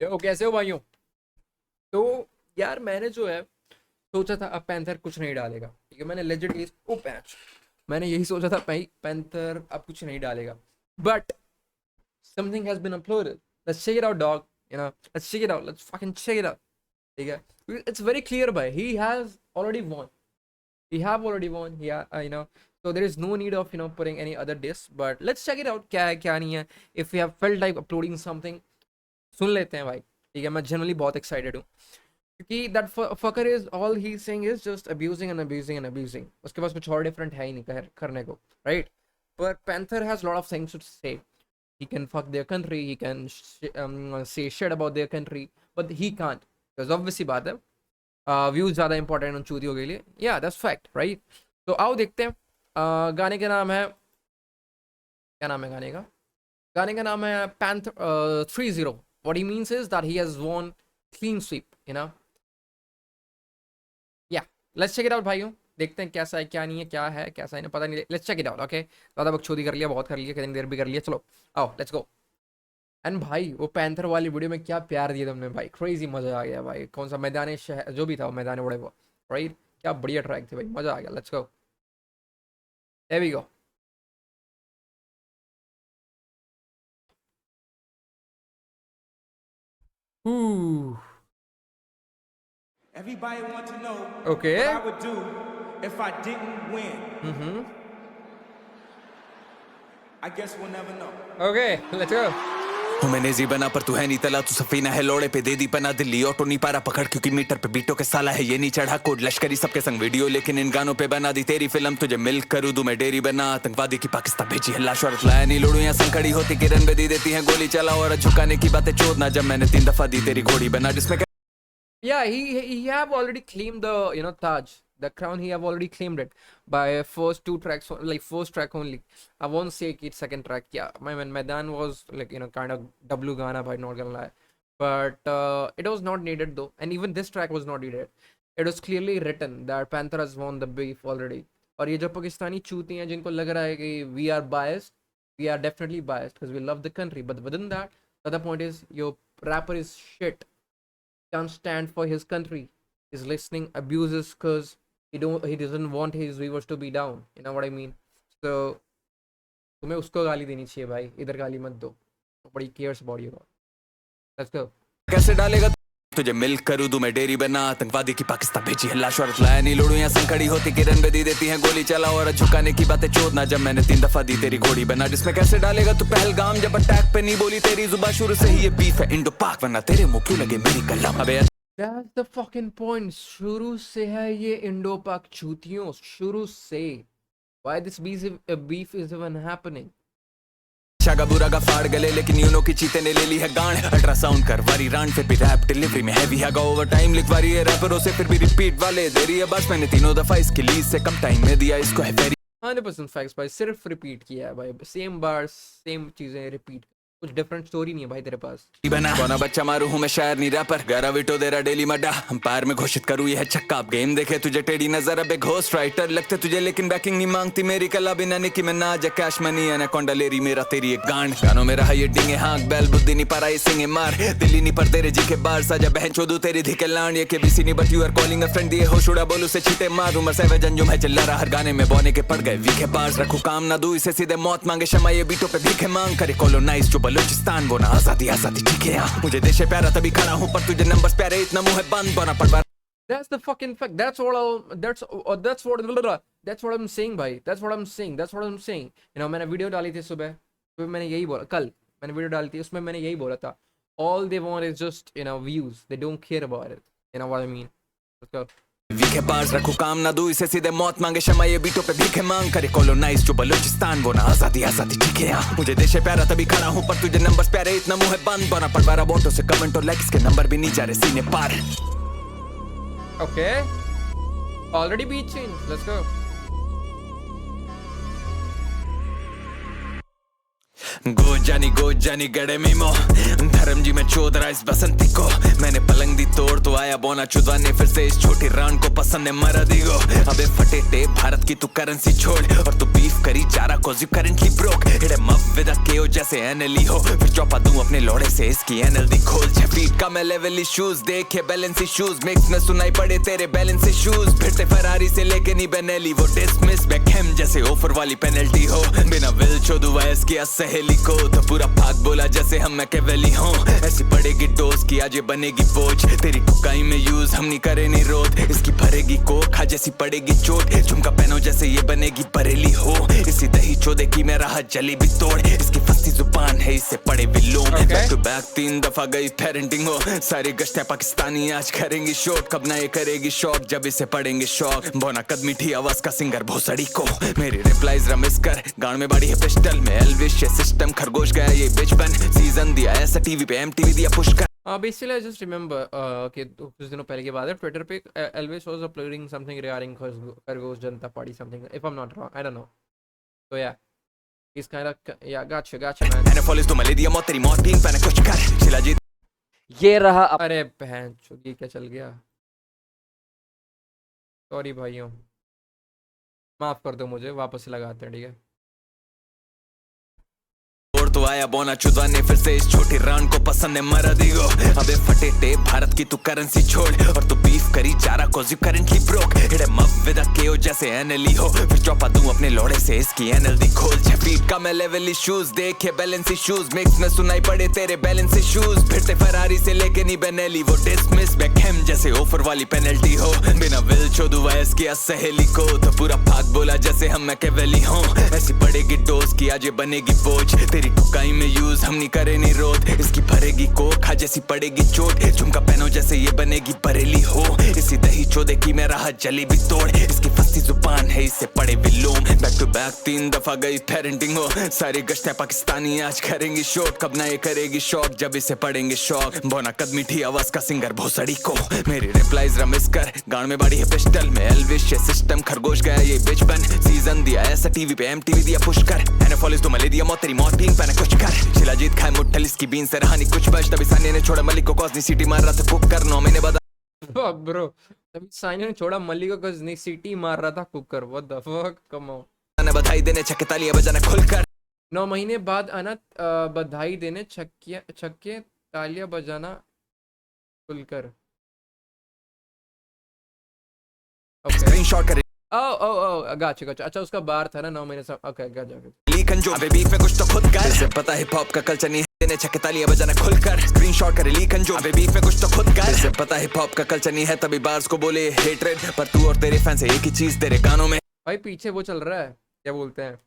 यो कैसे हो भाइयों। तो यार मैंने जो है सोचा था अब पैंथर कुछ नहीं डालेगा, ठीक है। मैंने लेजिटली ओ पैच मैंने यही सोचा था भाई, पैंथर अब कुछ नहीं डालेगा। But something has been uploaded, let's check it out dog, you know, let's check it out, let's fucking check it out, ठीक है। इट्स वेरी क्लियर भाई, he has already won, he have already won, yeah, you know, so there is no need of, you know, putting any other diss, but let's check it out क्या है क्या नहीं है। if we have felt like uploading something, सुन लेते हैं भाई, ठीक है। मैं जनरली बहुत एक्साइटेड हूँ क्योंकि that fucker is all he's saying is just abusing and abusing and abusing, उसके पास कुछ और डिफरेंट है ही नहीं करने को, right? but Panther has a lot of things to say. He can fuck their country, he can say shit about their country, but he can't, because obviously बात है, views ज़्यादा इंपॉर्टेंट उन चूतियों के लिए, या दैट्स फैक्ट, राइट। तो आओ देखते हैं। गाने का नाम है, क्या नाम है गाने का? गाने का नाम है panther 30। What he means is that he has won clean sweep, you know, या लेट्स चेक इट आउट भाइयों। देखते हैं कैसा है क्या नहीं है, क्या है कैसा है ना पता नहीं, let's check it out. Okay, ज़्यादा बकचोदी कर लिया, बहुत कर लिया, कितनी देर भी कर लिया, चलो आओ लेट्स गो। एंड भाई वो पैंथर वाली वीडियो में क्या प्यार दिया तुमने भाई, क्रेजी मजा आ गया भाई। कौन सा मैदान शहर जो भी था, वो मैदान बड़े वो, राइट, क्या बढ़िया ट्रैक थी भाई, मजा आ गया। Let's go, there we go. Everybody want to know okay, what I would do if I didn't win. I guess we'll never know. Okay let's go. हूँ मैं नेजी बना पर तू है नहीं तला, तू सफीना है लोड़े पे दे दी पना, दिल्ली ऑटो नहीं पारा पकड़ क्योंकि मीटर पे बीटों के साला है ये नहीं चढ़ा कोड लश्करी सबके संग वीडियो, लेकिन इन गानों पे बना दी तेरी फिल्म, तुझे मिल करूँ दूं मैं डेरी बना, आतंकवादी की पाकिस्तान भेजी है लाश और लाया नहीं लोड़ू यहाँ संग खड़ी होती किरण बेदी देती है गोली चला और झुकाने की बातें चोदना, जब मैंने 3 दफा दी तेरी घोड़ी बना जिसमें Yeah, he have already claimed the, you know, Taj, the crown. He have already claimed it by first 2 tracks, like first track only. I won't say it second track. Yeah, my Maidan was like, you know, kind of W Gana by, not gonna lie, but it was not needed though, and even this track was not needed. It was clearly written that Panther has won the beef already. और ये जो पाकिस्तानी चूती हैं जिनको लग रहा है कि we are biased, we are definitely biased because we love the country, but within that, the other point is your rapper is shit. Can't stand for his country, is listening abuses because he doesn't want his viewers to be down, you know what I mean? So तुम्हें उसको गाली देनी चाहिए भाई, इधर गाली मत दो, nobody cares about you. Let's go. कैसे डालेगा तुझे मिल करूँ दूं मैं डेरी बना, आतंकवादी की पाकिस्तान भेजी है लाश और लाया नहीं लोड़ू यहाँ संग खड़ी होती किरण बेदी देती है गोली चला और झुकाने की बातें चोदना, जब मैंने 3 दफा दी तेरी घोड़ी बना जिसमें कैसे डालेगा तू पहलगाम, जब अटैक पे नहीं बोली तेरी जुबान, शुरू से ही ये बीफ है इंडो पाक, वरना तेरे मुंह क्यों लगे मेरी कलम। अबे That's the fucking point. शुरू से है ये इंडो पाक चूतियों, शुरू से। Why this beef is even happening? शागा बुरा का फाड़ गले लेकिन यूनो की चीते ने ले ली है गांड, अल्ट्रासाउंड करवारी रान फिर भी रैप डिलीवरी में हैवी है, ओवर टाइम लिखवारी है रैपरों से फिर भी रिपीट वाले देरी है, बस मैंने 3 दफा इसकी लीज से कम टाइम में दिया इसको है वेरी 100% फैक्ट्स भाई, सिर्फ रिपीट किया है भाई, सेम बार सेम चीजें रिपीट, कुछ डिफरेंट स्टोरी नहीं है भाई तेरे पास। बना कोना बच्चा मारू हूँ मैं शायर नहीं रैपर, गारा विटो देरा डेली मड्डा अंपायर में घोषित करूँ ये है छक्का, आप गेम देखे तुझे टेढ़ी नजर, अब एक घोस्ट राइटर लगते तुझे लेकिन बैकिंग नहीं मांगती मेरी कला, बिना निकी में नाज कैश मनी एनाकोंडा लेरी मेरा तेरी एक गांड, गानों में रहा ये डिंगे हाँक बैल बुद्धि नहीं पा रहा ये सिंगे मार, दिल्ली नहीं पर तेरे जी के बार साजा बहन चोदू तेरी धिके लांड, ये के बीसी नहीं but you are calling a friend, दिए हो शुड़ा बोलू से छीटे मार, उमर से जंजुम है चिल्ला रहा हर गाने में बोने के पड़ गए वीके पास, रखू काम ना दू इसे सीधे मौत मांगे शमा ये बीटों पे भीखे मांग करे कोलोनाइज जो बलूचिस्तान वो आजादी आजादी ठीक है यहाँ, मुझे देश है प्यारा तभी खड़ा हूँ पर तुझे नंबर्स प्यारे इतना मुंह है बंद बना पड़वा। That's the fucking fact. That's what I'm saying भाई, that's what I'm saying. You know, मैंने वीडियो डाली थी सुबह, मैंने यही बोला, कल मैंने वीडियो डाली थी उसमें मैंने यही बोला था, all they want is just, you know, views, they don't care about it, you know what I mean? Let's go. वीके पास रखू काम ना दू इसे सीधे मौत मांगे शमा ये बीटों पे भीखे मांग करे कोलोनाइज जो बलूचिस्तान वो ना आजादी आजादी ठीक है यहाँ, मुझे देश है प्यारा तभी खड़ा हूँ पर तुझे नंबर्स प्यारे इतना मुंह है बंद बना पड़वा, वोटों से कमेंट और लाइक्स के नंबर भी नहीं जा रहे सीने पार। Okay, already beat changed, let's go. गो जानी गड़े मीमो धर्म जी में चोद रहा इस बसंती को, मैंने पलंग दी तोड़ तो आया बोना चुदवाने फिर से इस छोटी रान को पसंद है मरा दिगो। अबे फटे टेप भारत की तू करेंसी छोड़ और तू बीफ करी चारा cause you currently broke। Hit him up with a KO जैसे NLE हो फिर चौपा दूं अपने लोड़े से इसकी NLD खोल। 6 फीट का मैं लेवल शूज देखे बैलेंसी शूज मिक्स में सुनाई पड़े तेरे बैलेंसी शूज। फिरते फरारी से लेके नी बेनेली वो डिसमिस बैकहैम जैसे ऑफर वाली पेनल्टी हो। बिना विल चोदू वैस किया सहेली को तो पूरा भाग बोला जैसे हम मैकेवेली हों। ऐसी पड़ेगी डोज की आज ये बनेगी बोझ तेरी ठुकाई में यूज हम नहीं करे नहीं रोड। इसकी भरेगी कोक खा जैसी पड़ेगी चोट झुमका पहनो जैसे ये बनेगी बरेली हो। इसी दही चोदे की मैं राह जली भी तोड़ इसकी फंसी जुबान है इससे पड़े विलोम। बैक टू बैक 3 दफा गई पेरेंटिंग हो सारी गश्तें पाकिस्तानी आज करेंगी शॉट। कब ना ये करेगी शॉक जब इसे पड़ेंगे शॉक। बोना कद मीठी आवाज का सिंगर भोसड़ी को मेरी रिप्लाईज रमिस कर गान में बड़ी है पिस्टल में एल्विश ये सिस्टम खरगोश गया ये बिच बन सीजन दिया ऐसा टीवी पे MTV दिया पुश कर। Basically, I just remember कि कुछ दिनों पहले की बात है ट्विटर पे Elvis was uploading something regarding Khargosh Janata Party something if I'm not wrong I don't know so yeah he's kind of yeah gotcha man। मैंने फॉलोज तो मले दिया मौत तेरी मौत पिंग पैने कुछ कर शिलाजीत। ये रहा अरे बहन चुकी क्या चल गया सॉरी भाइयों माफ कर दो मुझे वापस से लगाते हैं ठीक है। तो आया बोना चुदवाने फिर से इस छोटी रान को पसंद है मरा दिगो। अबे फटे टेप भारत की तू करेंसी छोड़ और तू बीफ करी चारा cause you currently broke। Hit him up with a KO जैसे NLE हो फिर चौपा दूं अपने लोड़े से इसकी NLD खोल। 6 फीट का मैं लेवली शूज देखे बैलेंसी शूज मिक्स में सुनाई पड़े तेरे बैलेंसी शूज। फिरते फरारी से लेके नी बेनेली वो डिसमिस बैकहैम जैसे ऑफर वाली पेनल्टी हो। बिना विल चोदू वैस किया सहेली को तो पूरा भाग बोला जैसे हम मैकेवेली हों। ऐसी पड़ेगी डोज की आज ये बनेगी बोझ तेरी ठुकाई में यूज हम नहीं करे नहीं रोड। इसकी भरेगी कोक खा जैसी पड़ेगी चोट झुमका पहनो जैसे ये बनेगी बरेली हो। इसी दही चोदे की मैं राह जली भी तोड़ इसकी फंसी जुबान है इससे पड़े विलोम। बैक टू बैक 3 दफा गई पेरेंटिंग हो सारी गश्तें पाकिस्तानी आज करेंगी शॉट। कब ना ये करेगी शॉक जब इसे पड़ेंगे शॉक। बोना कद मीठी आवाज का सिंगर भोसड़ी को मेरी रिप्लाईज रमिस कर गान में बड़ी है पिस्टल में एल्विश ये सिस्टम खरगोश गया ये बिच बन सीजन दिया ऐसा टीवी पे MTV दिया पुश कर। मैंने फॉलोज तो मले दिया मौत तेरी मौत पिंग पैने कुछ कर शिलाजीत खाए मुट्ठल इसकी बीन से रहा नहीं कुछ बच। तभी सानिया ने छोड़ा मलिक को कॉस्नी सिटी मार रहा था कुक कर 9 महीने बाद ब्रो तभी सानिया ने छोड़ा मल्ली को कजनी सिटी मार रहा था cooker what the fuck come on. आना बधाई देने छक्के तालियां बजाना खुलकर 9 महीने बाद आना बधाई देने छक्के तालियां बजाना खुलकर। स्क्रीनशॉट कर गॉट अच्छा उसका बार था ना 9 महीने से ओके गॉट लीकन जो अबे बीफ में कुछ तो खुद कर इसे पता हिप हॉप का कल्चर नहीं है देने छक्के तालियां बजाना खुलकर। स्क्रीनशॉट करे लीकन जो अबे बीफ में कुछ तो खुद कर इसे पता हिप हॉप का कल्चर नहीं है तभी बार्स को बोले हेट्रेड पर तू और तेरे फैंस एक ही चीज तेरे कानों में। भाई पीछे वो चल रहा है क्या बोलते हैं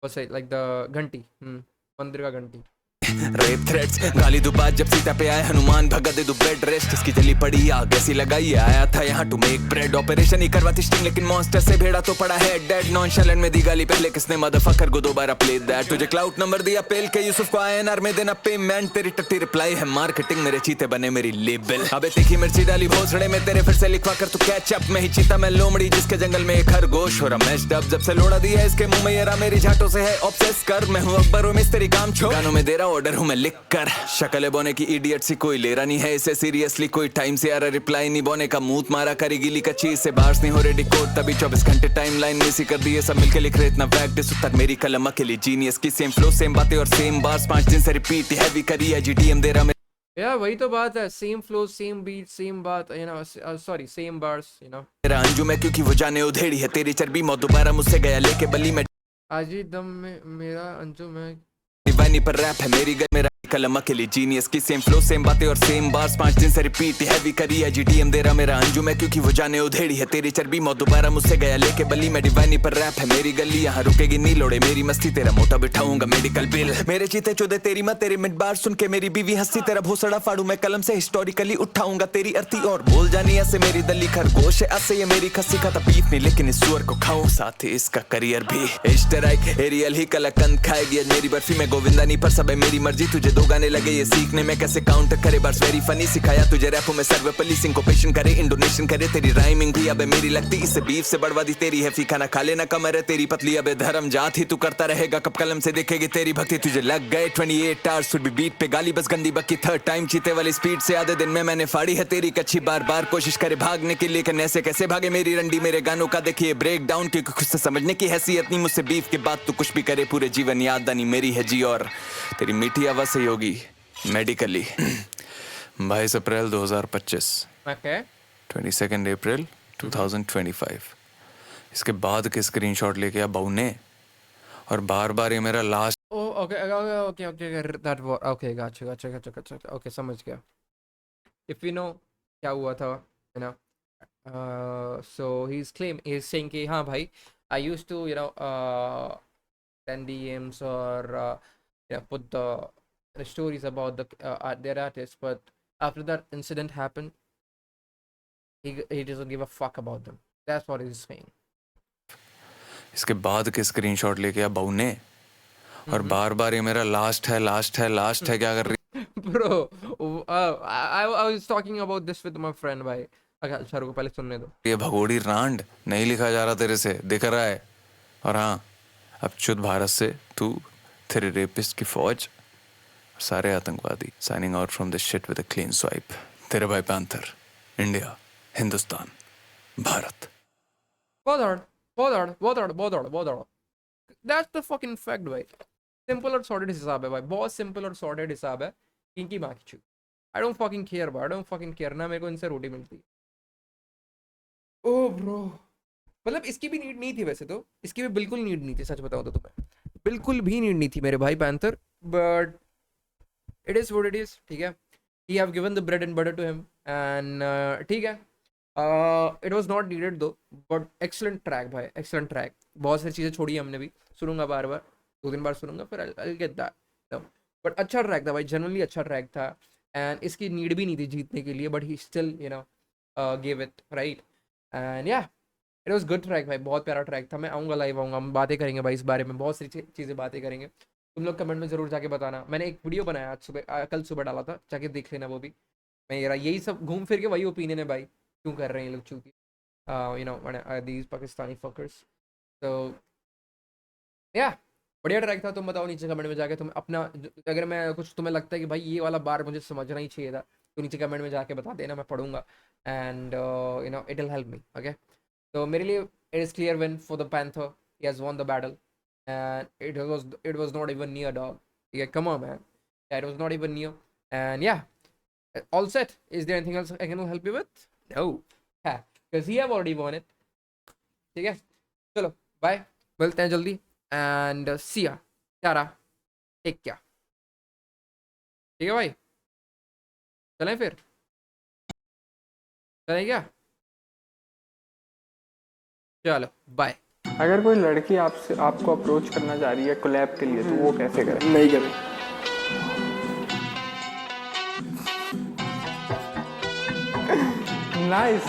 वैसे लाइक द घंटी मंदिर का घंटी। रेप थ्रेट्स गाली दुबात जब सीता पे आए हनुमान भगा दे दो बेड रेस्ट। इसकी जली पड़ी आग ऐसी लगाई आया था यहाँ टू मेक ब्रेड। ऑपरेशन ही करवाती स्टिंग लेकिन मॉन्स्टर से भेड़ा तो पड़ा है डेड। नॉनशैलेंट में दी गाली पहले किसने मदरफकर को दोबारा प्ले दैट। तुझे क्लाउड नंबर दिया पेल के यूसुफ को INR में देना पेमेंट तेरी टट्टी रिप्लाई है मार्केटिंग मेरे चीते बने मेरी लेबल। अबे तीखी मिर्ची डाली भोसड़े में तेरे फिर से लिखवा कर तू कैचअप में ही चीता मैं लोमड़ी जिसके जंगल में एक खरगोश हो रहा मैच डब जब से लोड़ा दिया इसके मुंह में ये रहा मेरी झाटों से है ऑब्सेस कर। मैं हूँ अकबर हूँ मिस तेरी काम छोड़ गानों में दे रहा ऑर्डर हूँ मैं लिख कर। शक्ल बोने की इडियट सी कोई ले रहा नहीं है इसे सीरियसली कोई टाइम से आ रहा रिप्लाई नहीं बोने का मूत मारा करी गिली का चीज से बार्स नहीं हो रहे डिकोड तभी 24 घंटे टाइमलाइन में सी कर दिए सब मिलके लिख रहे इतना वैक्ट इस तक मेरी कलम अकेली जीनियस की सेम फ्लो सेम बातें और सेम बार्स 5 दिन से रिपीट हैवी करी है GTM दे रहा यार वही तो बात है same flow same beat same बात you know sorry same bars you know. मेरा अंजू में क्योंकि वो जाने उधेड़ी है तेरी चर्बी मौत दोबारा मुझसे गया लेके बली में आज ही दम में मेरा अंजू में दीवानी पर रैप है मेरी गल मेरा कलम अकेली जीनियस की सेम फ्लो सेम बातें और सेम बार्स 5 दिन से रिपीट हैवी करी है GTM दे रहा मेरा अंजू में क्योंकि वो जाने उधेड़ी है तेरी चर्बी मौत दोबारा मुझसे गया लेके बली में डिवानी पर रैप है मेरी गली यहाँ रुकेगी नहीं लोड़े मेरी मस्ती तेरा मोटा बिठाऊंगा मेडिकल बिल। मेरे चीते चौदे तेरी मत तेरे मिड बार सुन के मेरी बीवी हंसी तेरा भोसड़ा फाड़ू मैं कलम से हिस्टोरिकली उठाऊंगा तेरी अर्थी और बोल जानी ऐसे मेरी दली खरगोश है ऐसे ये मेरी खस्सी खाता बीफ नहीं लेकिन इस सुअर को खाऊं साथ ही इसका करियर भी इश्तराक एरियल ही कलाकंद खाएगी मेरी बर्फी में गोविंदा नहीं पर सब है मेरी मर्जी तुझे दो गाने लगे ये सीखने में कैसे काउंट करे बार्स वेरी फनी सिखाया तुझे रैपों में सर्व पुलिसिंग को पेशन करे इंडोनेशियन करे तेरी राइमिंग भी अबे मेरी लगती इससे बीफ से बढ़वा दी तेरी है फी खाना खा लेना कमर है तेरी पतली अबे धर्म जात ही तू करता रहेगा कब कलम से देखेगी तेरी भक्ति तुझे लग गए 28 आवर्स फिर भी बीट पे गाली बस गंदी बक्की थर्ड टाइम चीते वाली स्पीड से आधे दिन में मैंने फाड़ी है तेरी कच्ची बार बार कोशिश करे भागने के लिए लेकिन कैसे भागे मेरी रंडी मेरे गानों का देखिए ब्रेक डाउन क्योंकि खुद से समझने की हैसियत नहीं मुझसे बीफ के बाद तू कुछ भी करे पूरे जीवन याद आनी मेरी है जी और तेरी मीठी आवाज से होगी मेडिकली 22 अप्रैल 2025 ओके 22 अप्रैल 2025 इसके बाद के स्क्रीनशॉट लेके आ बाऊ ने और बार बार ये मेरा last okay that okay got okay समझ गया इफ यू नो क्या हुआ था you know so he's saying कि हाँ भाई I used to send DMs or put the stories about their artists, but after that incident happened he doesn't give a fuck about them. That's what he's saying. इसके बाद के screenshot लेके आ बाऊ ने और बार बार ये मेरा लास्ट है क्या कर रही Bro, I was talking about this with my friend भाई. अच्छा रुको पहले सुनने दो. ये भगोड़ी रांड नहीं लिखा जा रहा तेरे से दिख रहा है और हाँ अब चुत भारत से तू तेरे रेपिस्ट की फौज सारे आतंकवादी signing out from this shit with a clean swipe तेरे भाई पैंथर इंडिया हिंदुस्तान भारत बहुत That's the fucking fact भाई. सिंपल और सॉर्टेड हिसाब है भाई बहुत सिंपल और सॉर्टेड हिसाब है इनकी माँ की चूत. I don't fucking care bro. I don't fucking care ना मेरे को इनसे रोटी मिलती है. ओह ब्रो मतलब इसकी भी नीड नहीं थी वैसे तो इसकी भी बिल्कुल नीड नहीं थी सच बताऊं तो तुम्हें बिल्कुल भी नीड नहीं थी मेरे भाई panther but it is what it is ठीक है he have given the bread and butter to him and ठीक है it was not needed though but excellent track भाई एक्सीलेंट ट्रैक बहुत सारी चीज़ें छोड़ी हमने भी सुनूंगा बार बार 2-3 बार सुनूंगा फिर आई गेट दैट बट अच्छा ट्रैक था भाई जनरली अच्छा ट्रैक था एंड इसकी नीड भी नहीं थी जीतने के लिए but he still give it right and या इट वाज गुड ट्रैक भाई बहुत प्यारा ट्रैक था मैं आऊँगा लाइव आऊँगा हम बातें करेंगे भाई इस बारे में बहुत सारी चीज़ें बातें करेंगे तुम लोग कमेंट में ज़रूर जाके बताना मैंने एक वीडियो बनाया आज सुबह कल सुबह डाला था जाके देख लेना वो भी मैं यही सब घूम फिर के वही ओपिनियन है भाई क्यों कर रहे हैं ये लोग चूँकि दीज पाकिस्तानी फकर्स तो या बढ़िया ट्रैक था तुम बताओ नीचे कमेंट में जाके तुम अपना अगर मैं कुछ तुम्हें लगता है कि भाई ये वाला बार मुझे समझना ही चाहिए था तो नीचे कमेंट में जाके बता देना मैं पढ़ूंगा and it will help me okay तो मेरे लिए it is clear win for the panther he has won the battle and it was not even near dog ठीक है come on man it was not even near and yeah all set is there anything else I can help you with no because he have already won it ठीक है चलो bye मिलते हैं जल्दी and सी या यारा टेक क्या ठीक है भाई चलें फिर चलें क्या चलो बाय अगर कोई लड़की आपको अप्रोच करना चाह रही है कोलैब के लिए तो वो कैसे करे? नहीं करें नाइस